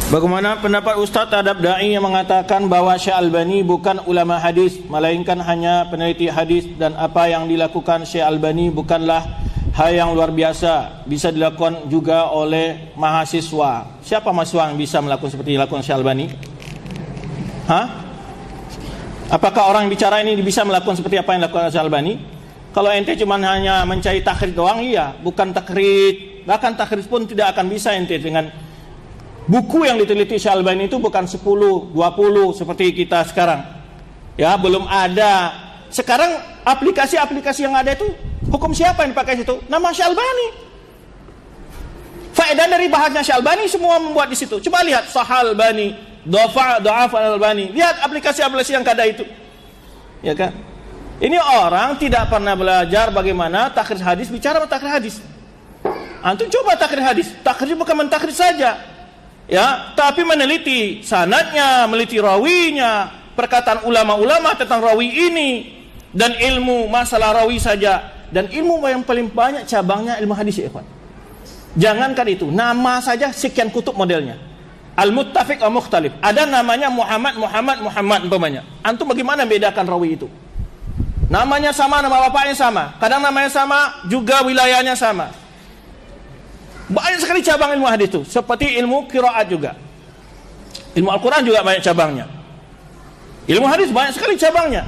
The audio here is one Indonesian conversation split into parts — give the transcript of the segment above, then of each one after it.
Bagaimana pendapat Ustaz terhadap dai yang mengatakan bahwa Syekh Albani bukan ulama hadis, melainkan hanya peneliti hadis, dan apa yang dilakukan Syekh Albani bukanlah hal yang luar biasa, bisa dilakukan juga oleh mahasiswa. Siapa mahasiswa yang bisa melakukan seperti dilakukan Syekh Albani? Apakah orang yang bicara ini bisa melakukan seperti apa yang dilakukan Syekh Albani? Kalau ente cuma hanya mencari takhrid doang, iya, bukan takhrid. Bahkan takhrid pun tidak akan bisa ente dengan buku yang diteliti Syekh Albani itu bukan 10, 20 seperti kita sekarang. Ya, belum ada. Sekarang aplikasi-aplikasi yang ada itu, hukum siapa yang dipakai situ? Nama Syekh Albani. Faedah dari bahasnya Syekh Albani semua membuat di situ. Coba lihat Sahih Albani, Dha'af Albani. Lihat aplikasi-aplikasi yang ada itu. Ya kan? Ini orang tidak pernah belajar bagaimana takhrid hadis, bicara takhrid hadis. Antum coba takhrid hadis. Takhrid bukan mentakhrid saja. Ya, tapi meneliti sanadnya, meneliti rawinya, perkataan ulama-ulama tentang rawi ini, dan ilmu masalah rawi saja. Dan ilmu yang paling banyak cabangnya ilmu hadis, ya ikhwan. Jangankan itu, nama saja sekian kutub modelnya. Al-Muttafiq wa Mukhtalif. Ada namanya Muhammad umpamanya. Antum bagaimana bedakan rawi itu? Namanya sama, nama bapaknya sama. Kadang namanya sama, juga wilayahnya sama. Banyak sekali cabang ilmu hadis itu. Seperti ilmu qiraat juga. Ilmu Al-Quran juga banyak cabangnya. Ilmu hadis banyak sekali cabangnya.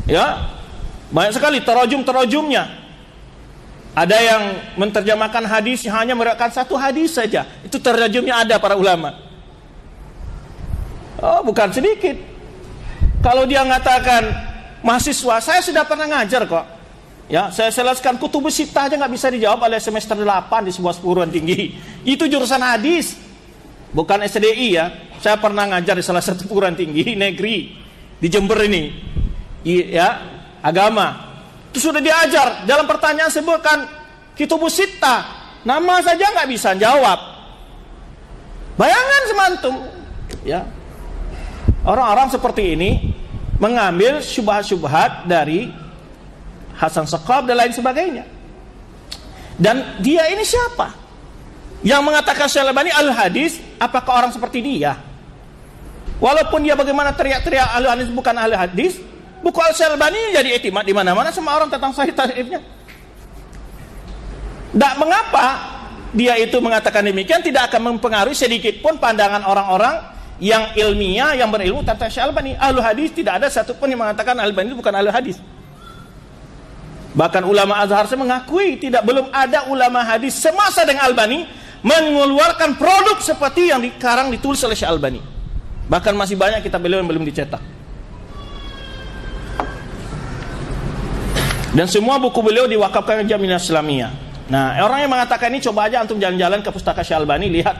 Ya, banyak sekali terajum-terajumnya. Ada yang menterjemahkan hadis hanya meriwayatkan satu hadis saja. Itu terajumnya ada para ulama. Oh, bukan sedikit. Kalau dia mengatakan mahasiswa, saya sudah pernah ngajar kok. Ya, saya jelaskan kutubus sittah aja nggak bisa dijawab oleh semester 8 di sebuah perguruan tinggi. Itu jurusan hadis, bukan SDI ya. Saya pernah ngajar di salah satu perguruan tinggi negeri di Jember ini, ya, agama. Itu sudah diajar. Dalam pertanyaan sebutkan kutubus sittah, nama saja nggak bisa jawab. Bayangan semantum, ya. Orang-orang seperti ini mengambil syubhat-syubhat dari Hasan Shaqab dan lain sebagainya. Dan dia ini siapa? Yang mengatakan Syekh Albani al-hadis, apakah orang seperti dia? Walaupun dia bagaimana teriak-teriak al-hadis bukan al-hadis, buku Syekh Albani jadi iktimat di mana-mana sama orang tentang sahih tarifnya. Tak mengapa dia itu mengatakan demikian tidak akan mempengaruhi sedikit pun pandangan orang-orang yang ilmiah yang berilmu tentang Syekh Albani. Ahlu hadis tidak ada satupun yang mengatakan Albani itu bukan ahlu hadis. Bahkan ulama Azhar mengakui belum ada ulama hadis semasa dengan Albani mengeluarkan produk seperti yang sekarang ditulis oleh Syekh Albani. Bahkan masih banyak kitab beliau yang belum dicetak. Dan semua buku beliau diwakafkan ke Jamiah Islamiyah. Nah, orang yang mengatakan ini coba aja antum jalan-jalan ke pustaka Syekh Albani, lihat